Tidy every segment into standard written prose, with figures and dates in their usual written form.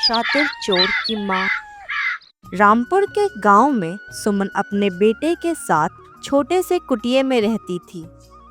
शातिर चोर की माँ। रामपुर के गांव में सुमन अपने बेटे के साथ छोटे से कुटिया में रहती थी।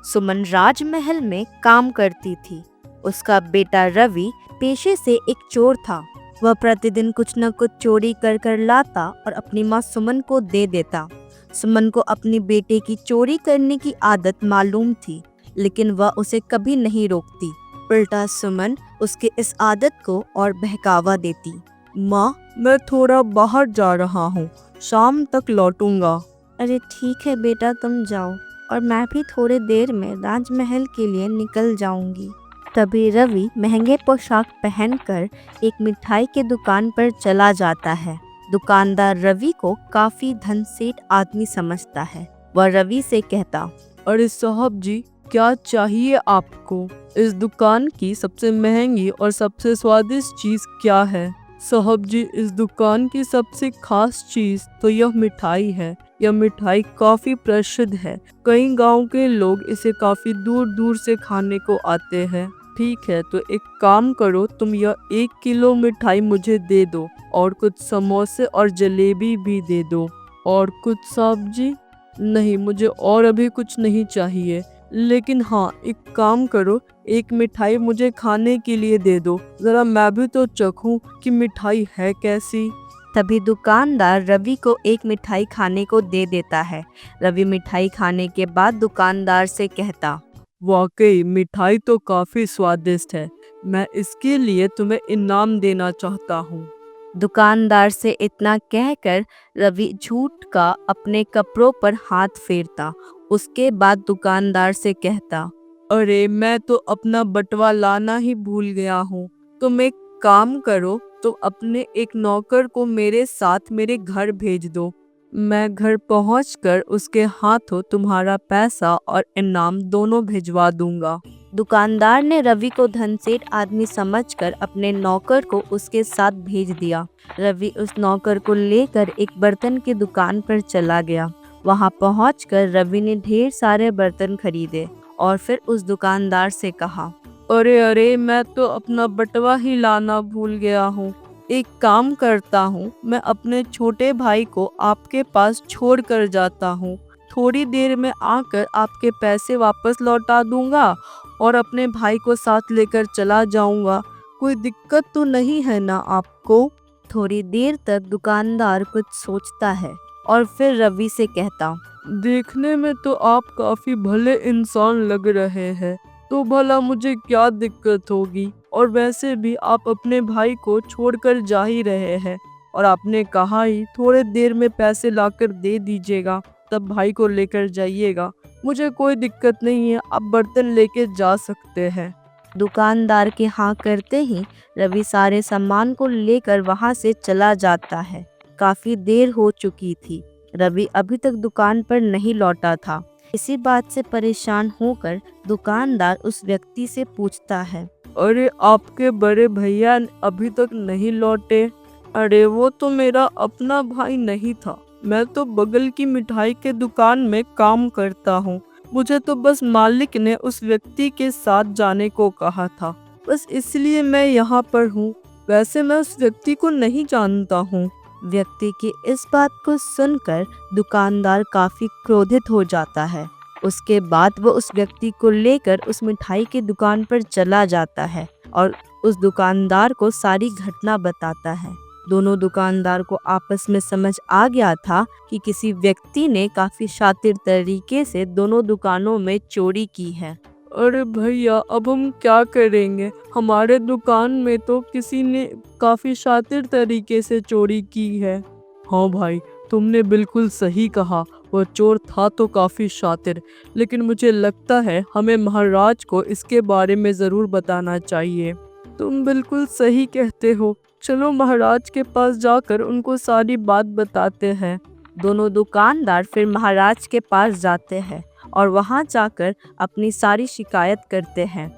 सुमन राजमहल में काम करती थी। उसका बेटा रवि पेशे से एक चोर था। वह प्रतिदिन कुछ न कुछ चोरी कर कर लाता और अपनी माँ सुमन को दे देता। सुमन को अपनी बेटे की चोरी करने की आदत मालूम थी, लेकिन वह उसे कभी नहीं रोकती। उल्टा सुमन उसके इस आदत को और बहकावा देती। माँ, मैं थोड़ा बाहर जा रहा हूँ, शाम तक लौटूंगा। अरे ठीक है बेटा, तुम जाओ और मैं भी थोड़ी देर में राजमहल के लिए निकल जाऊंगी। तभी रवि महंगे पोशाक पहनकर एक मिठाई की दुकान पर चला जाता है। दुकानदार रवि को काफी धनसेठ आदमी समझता है। वह रवि से कहता, अरे साहब जी, क्या चाहिए आपको? इस दुकान की सबसे महंगी और सबसे स्वादिष्ट चीज क्या है? साहब जी, इस दुकान की सबसे खास चीज तो यह मिठाई है। यह मिठाई काफी प्रसिद्ध है। कई गांव के लोग इसे काफी दूर दूर से खाने को आते हैं। ठीक है, तो एक काम करो, तुम यह 1 किलो मिठाई मुझे दे दो और कुछ समोसे और जलेबी भी दे दो। और कुछ साहब जी? नहीं, मुझे और अभी कुछ नहीं चाहिए, लेकिन हाँ, एक काम करो, एक मिठाई मुझे खाने के लिए दे दो, जरा मैं भी तो चखूं कि मिठाई है कैसी। तभी दुकानदार रवि को एक मिठाई खाने को दे देता है। रवि मिठाई खाने के बाद दुकानदार से कहता, वाकई मिठाई तो काफी स्वादिष्ट है। मैं इसके लिए तुम्हें इनाम देना चाहता हूँ। दुकानदार से इतना कहकर रवि झूठ का अपने कपड़ों पर हाथ फेरता। उसके बाद दुकानदार से कहता, अरे मैं तो अपना बटवा लाना ही भूल गया हूँ। तुम एक काम करो, तुम अपने एक नौकर को मेरे साथ मेरे घर भेज दो। मैं घर पहुंचकर उसके हाथों तुम्हारा पैसा और इनाम दोनों भिजवा दूंगा। दुकानदार ने रवि को धनसेठ आदमी समझकर अपने नौकर को उसके साथ भेज दिया। रवि उस नौकर को लेकर एक बर्तन की दुकान पर चला गया। वहां पहुंचकर रवि ने ढेर सारे बर्तन खरीदे और फिर उस दुकानदार से कहा, अरे मैं तो अपना बटवा ही लाना भूल गया हूँ। एक काम करता हूँ, मैं अपने छोटे भाई को आपके पास छोड़ कर जाता हूँ। थोड़ी देर में आकर आपके पैसे वापस लौटा दूंगा और अपने भाई को साथ लेकर चला जाऊंगा। कोई दिक्कत तो नहीं है ना आपको? थोड़ी देर तक दुकानदार कुछ सोचता है और फिर रवि से कहता, देखने में तो आप काफी भले इंसान लग रहे हैं, तो भला मुझे क्या दिक्कत होगी? और वैसे भी आप अपने भाई को छोड़कर जा ही रहे हैं और आपने कहा ही थोड़े देर में पैसे लाकर दे दीजिएगा, तब भाई को लेकर जाइएगा। मुझे कोई दिक्कत नहीं है, आप बर्तन लेके जा सकते हैं। दुकानदार के हाँ करते ही रवि सारे सामान को लेकर वहां से चला जाता है। काफी देर हो चुकी थी। रवि अभी तक दुकान पर नहीं लौटा था। इसी बात से परेशान होकर दुकानदार उस व्यक्ति से पूछता है, अरे आपके बड़े भैया अभी तक नहीं लौटे? अरे वो तो मेरा अपना भाई नहीं था, मैं तो बगल की मिठाई के दुकान में काम करता हूँ। मुझे तो बस मालिक ने उस व्यक्ति के साथ जाने को कहा था, बस इसलिए मैं यहाँ पर हूँ। वैसे मैं उस व्यक्ति को नहीं जानता हूँ। व्यक्ति की इस बात को सुनकर दुकानदार काफी क्रोधित हो जाता है। उसके बाद वो उस व्यक्ति को लेकर उस मिठाई की दुकान पर चला जाता है और उस दुकानदार को सारी घटना बताता है। दोनों दुकानदार को आपस में समझ आ गया था कि किसी व्यक्ति ने काफी शातिर तरीके से दोनों दुकानों में चोरी की है। अरे भैया, अब हम क्या करेंगे? हमारे दुकान में तो किसी ने काफी शातिर तरीके से चोरी की है। हाँ भाई, तुमने बिल्कुल सही कहा, वह चोर था तो काफी शातिर, लेकिन मुझे लगता है हमें महाराज को इसके बारे में जरूर बताना चाहिए। तुम बिल्कुल सही कहते हो, चलो महाराज के पास जाकर उनको सारी बात बताते हैं। दोनों दुकानदार फिर महाराज के पास जाते हैं और वहां जाकर अपनी सारी शिकायत करते हैं।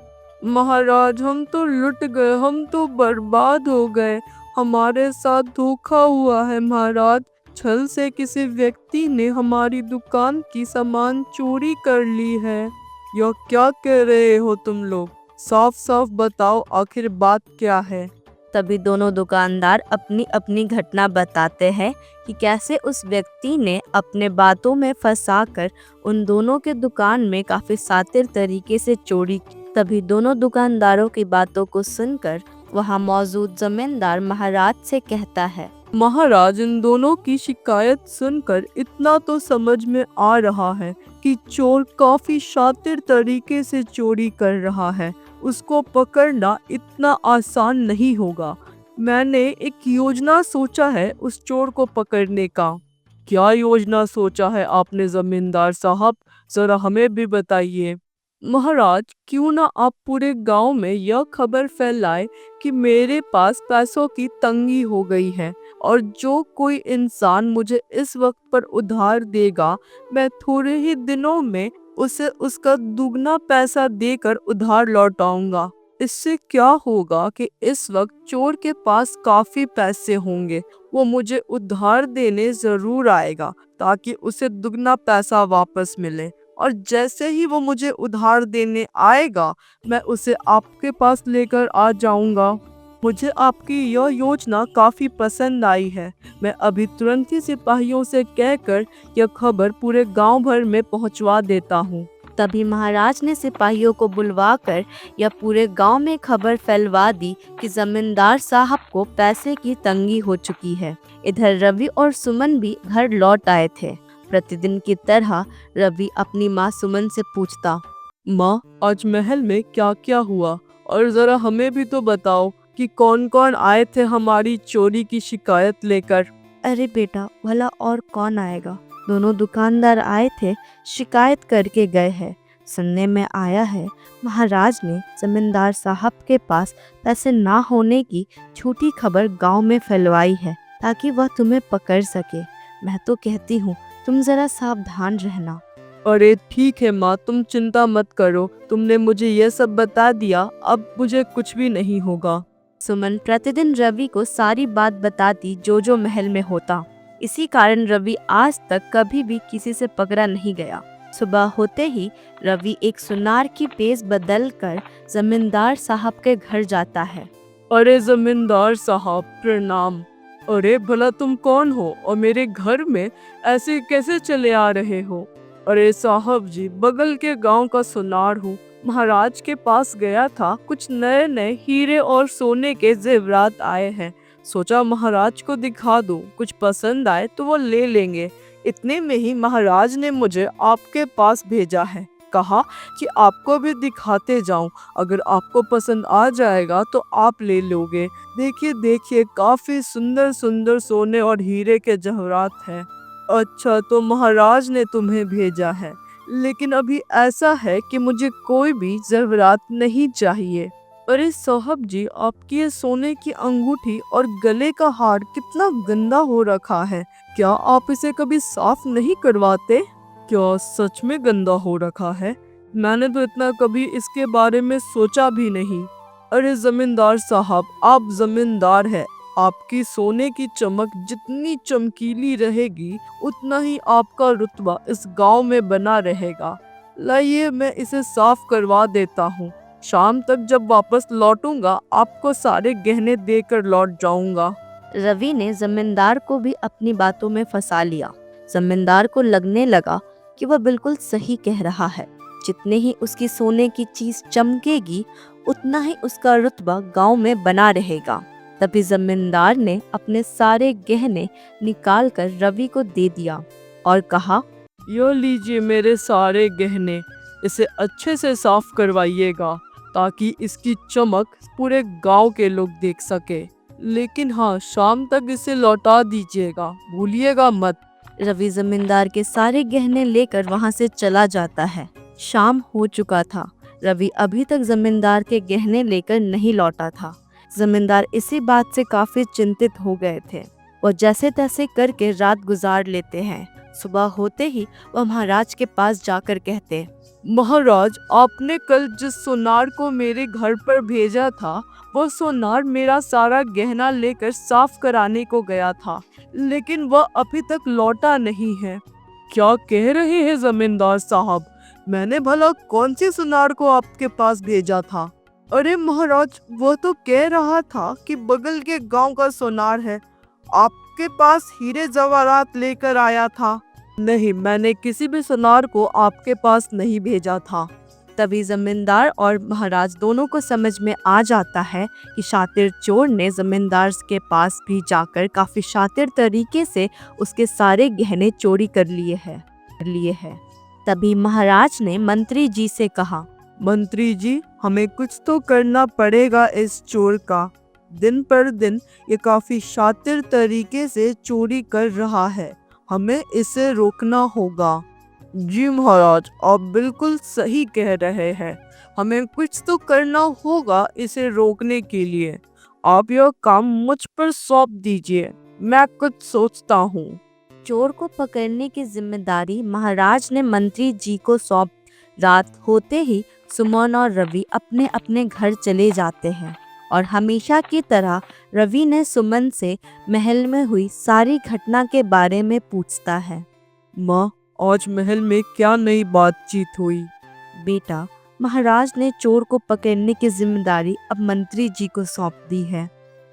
महाराज, हम तो लुट गए, हम तो बर्बाद हो गए, हमारे साथ धोखा हुआ है महाराज। छल से किसी व्यक्ति ने हमारी दुकान की सामान चोरी कर ली है। यह क्या कह रहे हो तुम लोग? साफ साफ बताओ, आखिर बात क्या है? तभी दोनों दुकानदार अपनी अपनी घटना बताते हैं कि कैसे उस व्यक्ति ने अपने बातों में फंसाकर उन दोनों के दुकान में काफी शातिर तरीके से चोरी की। तभी दोनों दुकानदारों की बातों को सुनकर वहां मौजूद जमींदार महाराज से कहता है, महाराज, इन दोनों की शिकायत सुनकर इतना तो समझ में आ रहा है कि चोर काफी शातिर तरीके से चोरी कर रहा है। उसको पकड़ना इतना आसान नहीं होगा। मैंने एक योजना सोचा है उस चोर को पकड़ने का। क्या योजना सोचा है आपने जमींदार साहब? जरा हमें भी बताइए। महाराज, क्यों ना आप पूरे गांव में यह खबर फैलाए कि मेरे पास पैसों की तंगी हो गई है और जो कोई इंसान मुझे इस वक्त पर उधार देगा, मैं थोड़े ही दिनों में उसे उसका दुगना पैसा देकर उधार लौटाऊंगा। इससे क्या होगा कि इस वक्त चोर के पास काफी पैसे होंगे, वो मुझे उधार देने जरूर आएगा ताकि उसे दुगना पैसा वापस मिले, और जैसे ही वो मुझे उधार देने आएगा मैं उसे आपके पास लेकर आ जाऊंगा। मुझे आपकी यह योजना काफी पसंद आई है। मैं अभी तुरंत ही सिपाहियों से कहकर यह खबर पूरे गांव भर में पहुंचवा देता हूँ। तभी महाराज ने सिपाहियों को बुलवाकर यह पूरे गांव में खबर फैलवा दी कि जमींदार साहब को पैसे की तंगी हो चुकी है। इधर रवि और सुमन भी घर लौट आए थे। प्रतिदिन की तरह रवि अपनी माँ सुमन से पूछता, माँ, आज महल में क्या क्या हुआ, और जरा हमें भी तो बताओ कि कौन कौन आए थे हमारी चोरी की शिकायत लेकर। अरे बेटा, भला और कौन आएगा, दोनों दुकानदार आए थे, शिकायत करके गए हैं। सुनने में आया है महाराज ने जमींदार साहब के पास पैसे ना होने की झूठी खबर गांव में फैलवाई है ताकि वह तुम्हें पकड़ सके। मैं तो कहती हूँ तुम जरा सावधान रहना। अरे ठीक है माँ, तुम चिंता मत करो, तुमने मुझे यह सब बता दिया, अब मुझे कुछ भी नहीं होगा। सुमन प्रतिदिन रवि को सारी बात बताती जो महल में होता। इसी कारण रवि आज तक कभी भी किसी से पकड़ा नहीं गया। सुबह होते ही रवि एक सुनार की पेश बदल कर जमींदार साहब के घर जाता है। अरे जमींदार साहब, प्रणाम। अरे भला तुम कौन हो और मेरे घर में ऐसे कैसे चले आ रहे हो? अरे साहब जी, बगल के गांव का सुनार हूँ, महाराज के पास गया था, कुछ नए नए हीरे और सोने के जेवरात आए हैं, सोचा महाराज को दिखा दूं, कुछ पसंद आए तो वो ले लेंगे। इतने में ही महाराज ने मुझे आपके पास भेजा है, कहा कि आपको भी दिखाते जाऊं, अगर आपको पसंद आ जाएगा तो आप ले लोगे। देखिए देखिए, काफी सुंदर सुंदर सोने और हीरे के जवाहरात हैं। अच्छा, तो महाराज ने तुम्हें भेजा है, लेकिन अभी ऐसा है कि मुझे कोई भी जवाहरात नहीं चाहिए। अरे साहब जी, आपकी ये सोने की अंगूठी और गले का हार कितना गंदा हो रखा है, क्या आप इसे कभी साफ नहीं करवाते? क्या सच में गंदा हो रखा है? मैंने तो इतना कभी इसके बारे में सोचा भी नहीं। अरे जमींदार साहब, आप जमींदार हैं, आपकी सोने की चमक जितनी चमकीली रहेगी उतना ही आपका रुतबा इस गांव में बना रहेगा। लाइए, मैं इसे साफ करवा देता हूँ, शाम तक जब वापस लौटूंगा आपको सारे गहने देकर लौट जाऊंगा। रवि ने जमींदार को भी अपनी बातों में फंसा लिया। जमींदार को लगने लगा कि वह बिल्कुल सही कह रहा है। जितने ही उसकी सोने की चीज चमकेगी उतना ही उसका रुतबा गांव में बना रहेगा। तभी जमींदार ने अपने सारे गहने निकाल कर रवि को दे दिया और कहा, यो लीजिए मेरे सारे गहने, इसे अच्छे से साफ करवाइएगा ताकि इसकी चमक पूरे गांव के लोग देख सके। लेकिन हाँ, शाम तक इसे लौटा दीजिएगा, भूलिएगा मत। रवि जमींदार के सारे गहने लेकर वहां से चला जाता है। शाम हो चुका था। रवि अभी तक जमींदार के गहने लेकर नहीं लौटा था। जमींदार इसी बात से काफी चिंतित हो गए थे। वो जैसे तैसे करके रात गुजार लेते हैं। सुबह होते ही वह महाराज के पास जाकर कहते, महाराज, आपने कल जिस सोनार को मेरे घर पर भेजा था, वह सोनार मेरा सारा गहना लेकर साफ कराने को गया था, लेकिन वह अभी तक लौटा नहीं है। क्या कह रहे हैं जमींदार साहब? मैंने भला कौन सी सोनार को आपके पास भेजा था? अरे महाराज, वो तो कह रहा था कि बगल के गांव का सोनार है, आपके पास हीरे जवाहरात लेकर आया था। नहीं, मैंने किसी भी सोनार को आपके पास नहीं भेजा था। तभी जमींदार और महाराज दोनों को समझ में आ जाता है कि शातिर चोर ने जमींदार के पास भी जाकर काफी शातिर तरीके से उसके सारे गहने चोरी कर लिए हैं। तभी महाराज ने मंत्री जी से कहा, मंत्री जी, हमें कुछ तो करना पड़ेगा इस चोर का। दिन पर दिन ये काफी शातिर तरीके से चोरी कर रहा है, हमें इसे रोकना होगा। जी महाराज, आप बिल्कुल सही कह रहे हैं, हमें कुछ तो करना होगा इसे रोकने के लिए। आप यह काम मुझ पर सौंप दीजिए, मैं कुछ सोचता हूँ। चोर को पकड़ने की जिम्मेदारी महाराज ने मंत्री जी को सौंप। रात होते ही सुमन और रवि अपने अपने घर चले जाते हैं और हमेशा की तरह रवि ने सुमन से महल में हुई सारी घटना के बारे में पूछता है। माँ, आज महल में क्या नई बातचीत हुई? बेटा, महाराज ने चोर को पकड़ने की जिम्मेदारी अब मंत्री जी को सौंप दी है।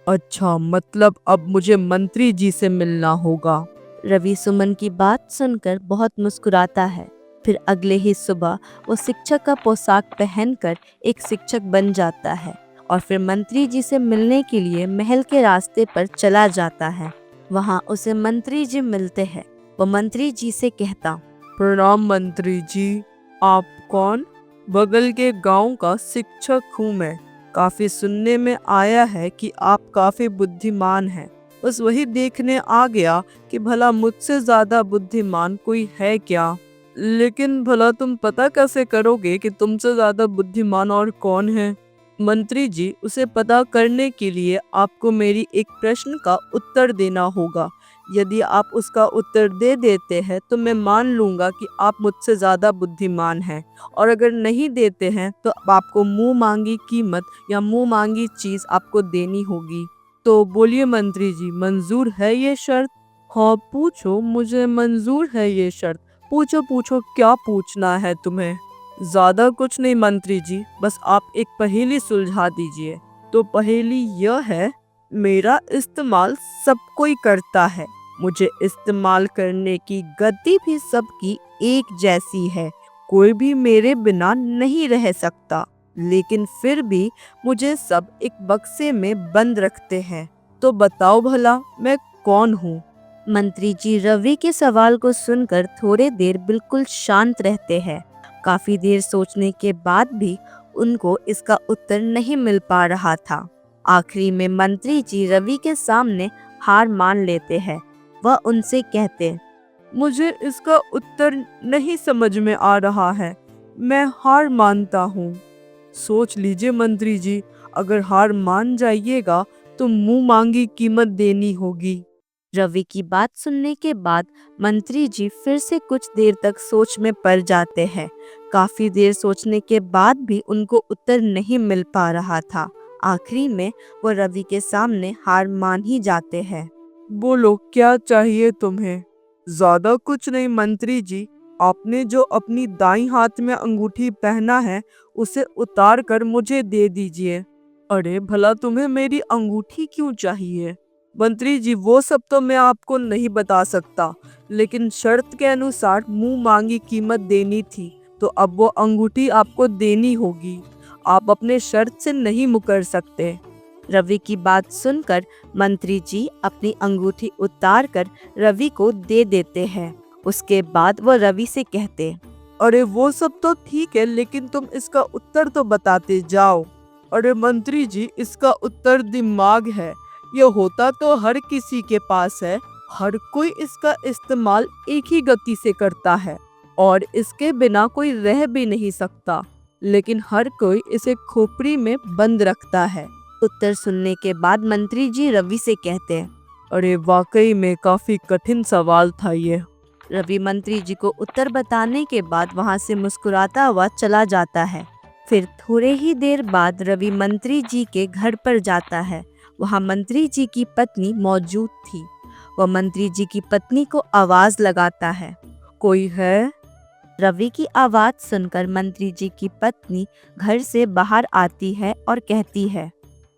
अच्छा, मतलब अब मुझे मंत्री जी से मिलना होगा। रवि सुमन की बात सुनकर बहुत मुस्कुराता है। फिर अगले ही सुबह वो शिक्षक का पोशाक पहनकर एक शिक्षक बन जाता है और फिर मंत्री जी से मिलने के लिए महल के रास्ते पर चला जाता है। वहाँ उसे मंत्री जी मिलते हैं। वो मंत्री जी से कहता, प्रणाम मंत्री जी, आप कौन? बगल के गांव का शिक्षक हूँ मैं। काफी सुनने में आया है कि आप काफी बुद्धिमान हैं। बस वही देखने आ गया कि भला मुझसे ज्यादा बुद्धिमान कोई है क्या। लेकिन भला तुम पता कैसे करोगे कि तुमसे ज्यादा बुद्धिमान और कौन है? मंत्री जी, उसे पता करने के लिए आपको मेरी एक प्रश्न का उत्तर देना होगा। यदि आप उसका उत्तर दे देते हैं तो मैं मान लूँगा कि आप मुझसे ज़्यादा बुद्धिमान हैं, और अगर नहीं देते हैं तो आपको मुंह मांगी कीमत या मुंह मांगी चीज़ आपको देनी होगी। तो बोलिए मंत्री जी, मंजूर है ये शर्त? हाँ पूछो, मुझे मंजूर है ये शर्त। पूछो पूछो, क्या पूछना है तुम्हें? ज़्यादा कुछ नहीं मंत्री जी, बस आप एक पहेली सुलझा दीजिए। तो पहेली यह है, मेरा इस्तेमाल सब कोई करता है, मुझे इस्तेमाल करने की गति भी सबकी एक जैसी है, कोई भी मेरे बिना नहीं रह सकता, लेकिन फिर भी मुझे सब एक बक्से में बंद रखते हैं। तो बताओ भला मैं कौन हूँ? मंत्री जी रवि के सवाल को सुनकर थोड़े देर बिल्कुल शांत रहते हैं। काफी देर सोचने के बाद भी उनको इसका उत्तर नहीं मिल पा रहा था। आखिरी में मंत्री जी रवि के सामने हार मान लेते हैं। वह उनसे कहते, मुझे इसका उत्तर नहीं समझ में आ रहा है, मैं हार मानता हूँ। सोच लीजिए मंत्री जी, अगर हार मान जाइएगा तो मुंह मांगी कीमत देनी होगी। रवि की बात सुनने के बाद मंत्री जी फिर से कुछ देर तक सोच में पड़ जाते हैं। काफी देर सोचने के बाद भी उनको उत्तर नहीं मिल पा रहा था। आखिरी में वो रवि के सामने हार मान ही जाते हैं। बोलो, क्या चाहिए तुम्हें? ज्यादा कुछ नहीं मंत्री जी, आपने जो अपनी दाईं हाथ में अंगूठी पहना है उसे उतार कर मुझे दे दीजिए। अरे भला तुम्हें मेरी अंगूठी क्यों चाहिए? मंत्री जी, वो सब तो मैं आपको नहीं बता सकता, लेकिन शर्त के अनुसार मुंह मांगी कीमत देनी थी, तो अब वो अंगूठी आपको देनी होगी। आप अपने शर्त से नहीं मुकर सकते। रवि की बात सुनकर मंत्री जी अपनी अंगूठी उतार कर रवि को दे देते हैं। उसके बाद वो रवि से कहते, अरे वो सब तो ठीक है, लेकिन तुम इसका उत्तर तो बताते जाओ। अरे मंत्री जी, इसका उत्तर दिमाग है। ये होता तो हर किसी के पास है, हर कोई इसका इस्तेमाल एक ही गति से करता है और इसके बिना कोई रह भी नहीं सकता, लेकिन हर कोई इसे खोपड़ी में बंद रखता है। उत्तर सुनने के बाद मंत्री जी रवि से कहते, अरे वाकई में काफी कठिन सवाल था ये। रवि मंत्री जी को उत्तर बताने के बाद वहां से मुस्कुराता हुआ चला जाता है। फिर थोड़े ही देर बाद रवि मंत्री जी के घर पर जाता है। वहां मंत्री जी की पत्नी मौजूद थी। वह मंत्री जी की पत्नी को आवाज लगाता है, कोई है? रवि की आवाज सुनकर मंत्री जी की पत्नी घर से बाहर आती है और कहती है,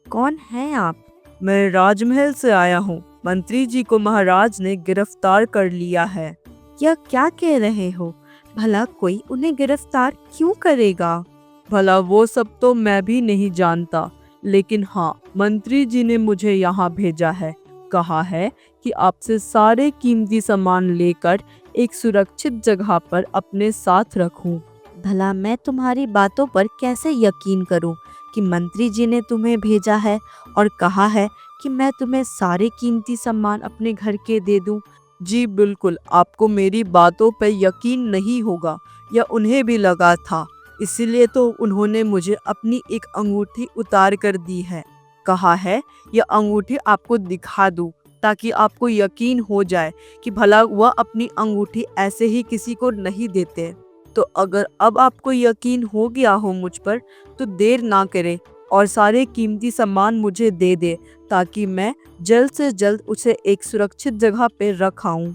कौन हैं आप? मैं राजमहल से आया हूँ। मंत्री जी को महाराज ने गिरफ्तार कर लिया है। यह क्या कह रहे हो? भला कोई उन्हें गिरफ्तार क्यों करेगा? भला वो सब तो मैं भी नहीं जानता, लेकिन हाँ, मंत्री जी ने मुझे यहाँ भेजा है। कहा है कि आपसे सारे कीमती सामान लेकर एक सुरक्षित जगह पर अपने साथ रखूं। भला मैं तुम्हारी बातों पर कैसे यकीन करूं कि मंत्री जी ने तुम्हें भेजा है और कहा है कि मैं तुम्हें सारे कीमती सामान अपने घर के दे दूं? जी बिल्कुल, आपको मेरी बातों पर यकीन नहीं होगा। यह उन्हें भी लगा था, इसीलिए तो उन्होंने मुझे अपनी एक अंगूठी उतार कर दी है। कहा है यह अंगूठी आपको दिखा दूं ताकि आपको यकीन हो जाए कि भला वह अपनी अंगूठी ऐसे ही किसी को नहीं देते। तो अगर अब आपको यकीन हो गया हो मुझ पर, तो देर ना करे और सारे कीमती सामान मुझे दे दे ताकि मैं जल्द से जल्द उसे एक सुरक्षित जगह पे रखाऊं।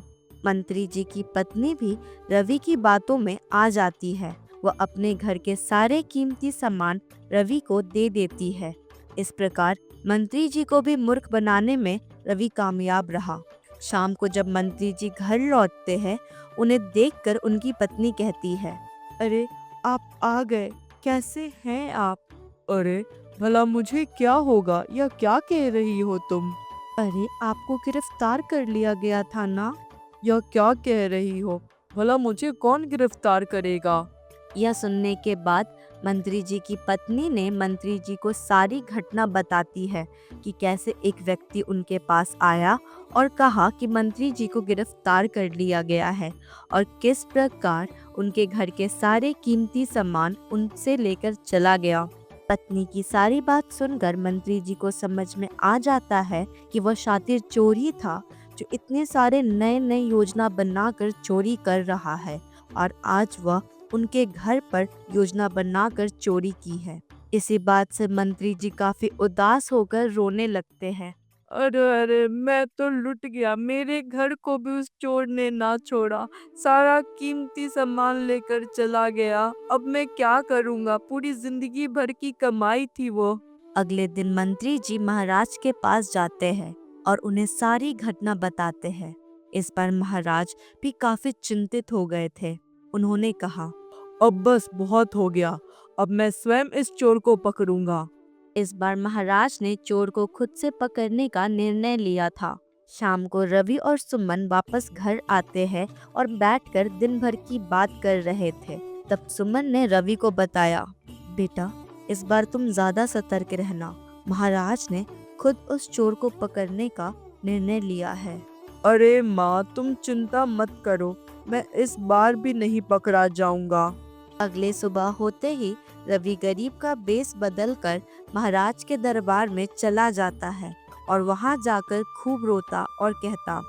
मंत्री जी की पत्नी भी रवि की बातों में आ जाती है। वह अपने घर के सारे कीमती सामान रवि को दे देती है। इस प्रकार मंत्री जी को भी मूर्ख बनाने में रवि कामयाब रहा। शाम को जब मंत्री जी घर लौटते हैं, उन्हें देखकर उनकी पत्नी कहती है, अरे आप आ गए, कैसे हैं आप? अरे भला मुझे क्या होगा, या क्या कह रही हो तुम? अरे आपको गिरफ्तार कर लिया गया था ना? यह क्या कह रही हो? भला मुझे कौन गिरफ्तार करेगा? यह सुनने के बाद मंत्री जी की पत्नी ने मंत्री जी को सारी घटना बताती है कि कैसे एक व्यक्ति उनके पास आया और कहा कि मंत्री जी को गिरफ्तार कर लिया गया है और किस प्रकार उनके घर के सारे कीमती सामान उनसे लेकर चला गया। पत्नी की सारी बात सुनकर मंत्री जी को समझ में आ जाता है कि वह शातिर चोर ही था जो इतने सारे नए नए योजना बनाकर चोरी कर रहा है और आज वह उनके घर पर योजना बनाकर चोरी की है। इसी बात से मंत्री जी काफी उदास होकर रोने लगते हैं। अरे अरे, मैं तो लुट गया। मेरे घर को भी उस चोर ने ना छोड़ा, सारा कीमती सामान लेकर चला गया। अब मैं क्या करूँगा? पूरी जिंदगी भर की कमाई थी वो। अगले दिन मंत्री जी महाराज के पास जाते हैं और उन्हें सारी घटना बताते हैं। इस बार महाराज भी काफी चिंतित हो गए थे। उन्होंने कहा, अब बस बहुत हो गया, अब मैं स्वयं इस चोर को पकड़ूंगा। इस बार महाराज ने चोर को खुद से पकड़ने का निर्णय लिया था। शाम को रवि और सुमन वापस घर आते हैं और बैठकर दिन भर की बात कर रहे थे। तब सुमन ने रवि को बताया, बेटा इस बार तुम ज्यादा सतर्क रहना। महाराज ने खुद उस चोर को पकड़ने का निर्णय लिया है। अरे माँ, तुम चिंता मत करो, मैं इस बार भी नहीं पकड़ा जाऊंगा। अगले सुबह होते ही रवि गरीब का बेस बदलकर महाराज के दरबार में चला जाता है और वहां जाकर खूब रोता और कहता,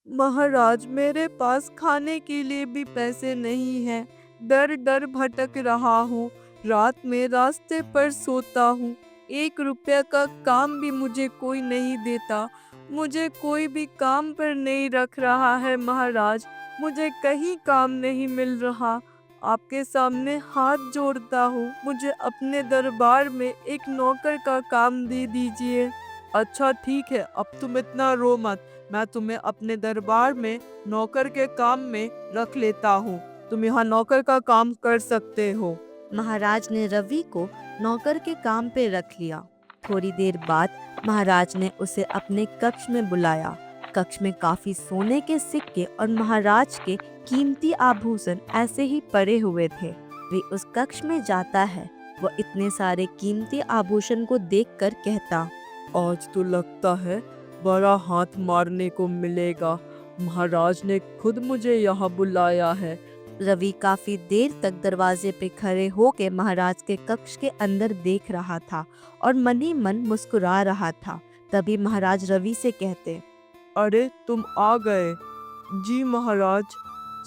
महाराज, मेरे पास खाने के लिए भी पैसे नहीं हैं। दर दर भटक रहा हूँ, रात में रास्ते पर सोता हूँ। 1 रुपया का काम भी मुझे कोई नहीं देता। मुझे कोई भी काम पर नहीं रख रहा है महाराज, मुझे कहीं काम नहीं मिल रहा। आपके सामने हाथ जोड़ता हूँ, मुझे अपने दरबार में एक नौकर का काम दे दीजिए। अच्छा ठीक है, अब तुम इतना रो मत, मैं तुम्हें अपने दरबार में नौकर के काम में रख लेता हूँ। तुम यहाँ नौकर का काम कर सकते हो। महाराज ने रवि को नौकर के काम पे रख लिया। थोड़ी देर बाद महाराज ने उसे अपने कक्ष में बुलाया। कक्ष में काफी सोने के सिक्के और महाराज के कीमती आभूषण ऐसे ही पड़े हुए थे। वे उस कक्ष में जाता है। वह इतने सारे कीमती आभूषण को देखकर कहता, आज तो लगता है बड़ा हाथ मारने को मिलेगा। महाराज ने खुद मुझे यहाँ बुलाया है। रवि काफी देर तक दरवाजे पे खड़े होकर महाराज के कक्ष के अंदर देख रहा था और मन ही मन मुस्कुरा रहा था। तभी महाराज रवि से कहते, अरे तुम आ गए। जी महाराज,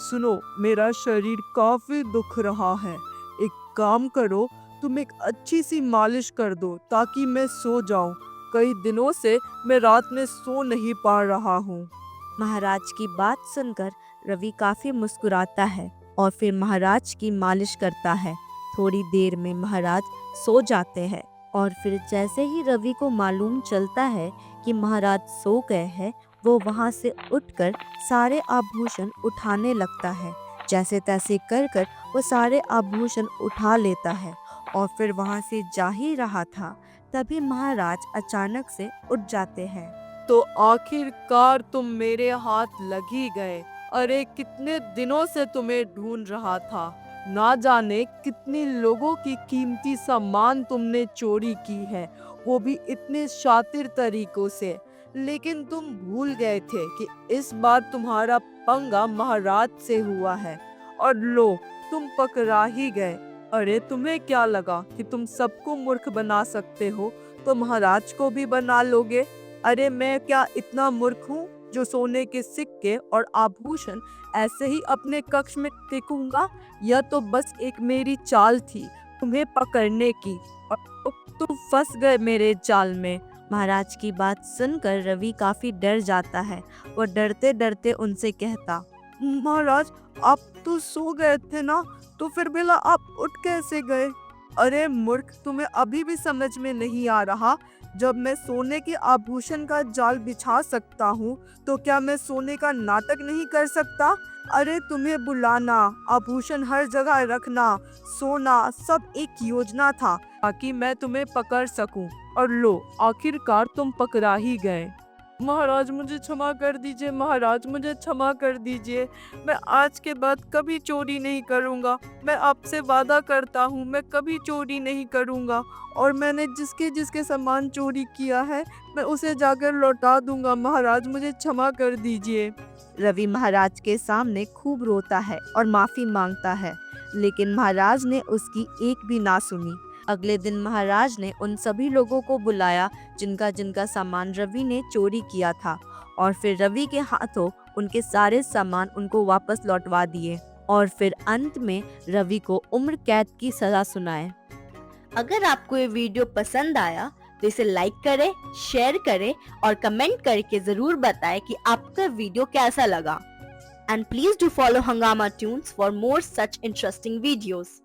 सुनो, मेरा शरीर काफी दुख रहा है। एक काम करो, तुम एक अच्छी सी मालिश कर दो ताकि मैं सो जाऊं। कई दिनों से मैं रात में सो नहीं पा रहा हूँ। महाराज की बात सुनकर रवि काफी मुस्कुराता है और फिर महाराज की मालिश करता है। थोड़ी देर में महाराज सो जाते हैं और फिर जैसे ही रवि को मालूम चलता है कि महाराज सो गए हैं, वो वहाँ से उठकर सारे आभूषण उठाने लगता है। जैसे तैसे कर कर वो सारे आभूषण उठा लेता है और फिर वहाँ से जा ही रहा था, तभी महाराज अचानक से उठ जाते हैं। तो आखिरकार तुम मेरे हाथ लग ही गए। अरे कितने दिनों से तुम्हें ढूंढ रहा था। ना जाने कितने लोगों की कीमती सामान तुमने चोरी की है, वो भी इतने शातिर तरीकों से। लेकिन तुम भूल गए थे कि इस बार तुम्हारा पंगा महाराज से हुआ है और लो तुम पकड़ा ही गए। अरे तुम्हें क्या लगा कि तुम सबको मूर्ख बना सकते हो तो महाराज को भी बना लोगे? अरे मैं क्या इतना मूर्ख हूँ जो सोने के सिक्के और आभूषण ऐसे ही अपने कक्ष में फेंकूंगा? यह तो बस एक मेरी चाल थी तुम्हें पकड़ने की और तुम फंस गए मेरे जाल में। महाराज की बात सुनकर रवि काफी डर जाता है। वो डरते डरते उनसे कहता, महाराज आप तो सो गए थे ना, तो फिर भला आप उठ कैसे गए? अरे मूर्ख, तुम्हें अभी भी समझ में नहीं आ रहा? जब मैं सोने के आभूषण का जाल बिछा सकता हूँ तो क्या मैं सोने का नाटक नहीं कर सकता? अरे तुम्हें बुलाना, आभूषण हर जगह रखना, सोना, सब एक योजना था ताकि मैं तुम्हें पकड़ सकूं। और लो आखिरकार तुम पकड़ा ही गए। महाराज मुझे क्षमा कर दीजिए, महाराज मुझे क्षमा कर दीजिए। मैं आज के बाद कभी चोरी नहीं करूँगा। मैं आपसे वादा करता हूँ मैं कभी चोरी नहीं करूँगा और मैंने जिसके जिसके सामान चोरी किया है मैं उसे जाकर लौटा दूंगा। महाराज मुझे क्षमा कर दीजिए। रवि महाराज के सामने खूब रोता है और माफी मांगता है, लेकिन महाराज ने उसकी एक भी ना सुनी। अगले दिन महाराज ने उन सभी लोगों को बुलाया जिनका जिनका सामान रवि ने चोरी किया था और फिर रवि के हाथों उनके सारे सामान उनको वापस लौटवा दिए और फिर अंत में रवि को उम्र कैद की सजा सुनाए। अगर आपको ये वीडियो पसंद आया तो इसे लाइक करें, शेयर करें और कमेंट करके जरूर बताएं कि आपका वीडियो कैसा लगा। एंड प्लीज डू फॉलो हंगामा tunes for more such interesting videos.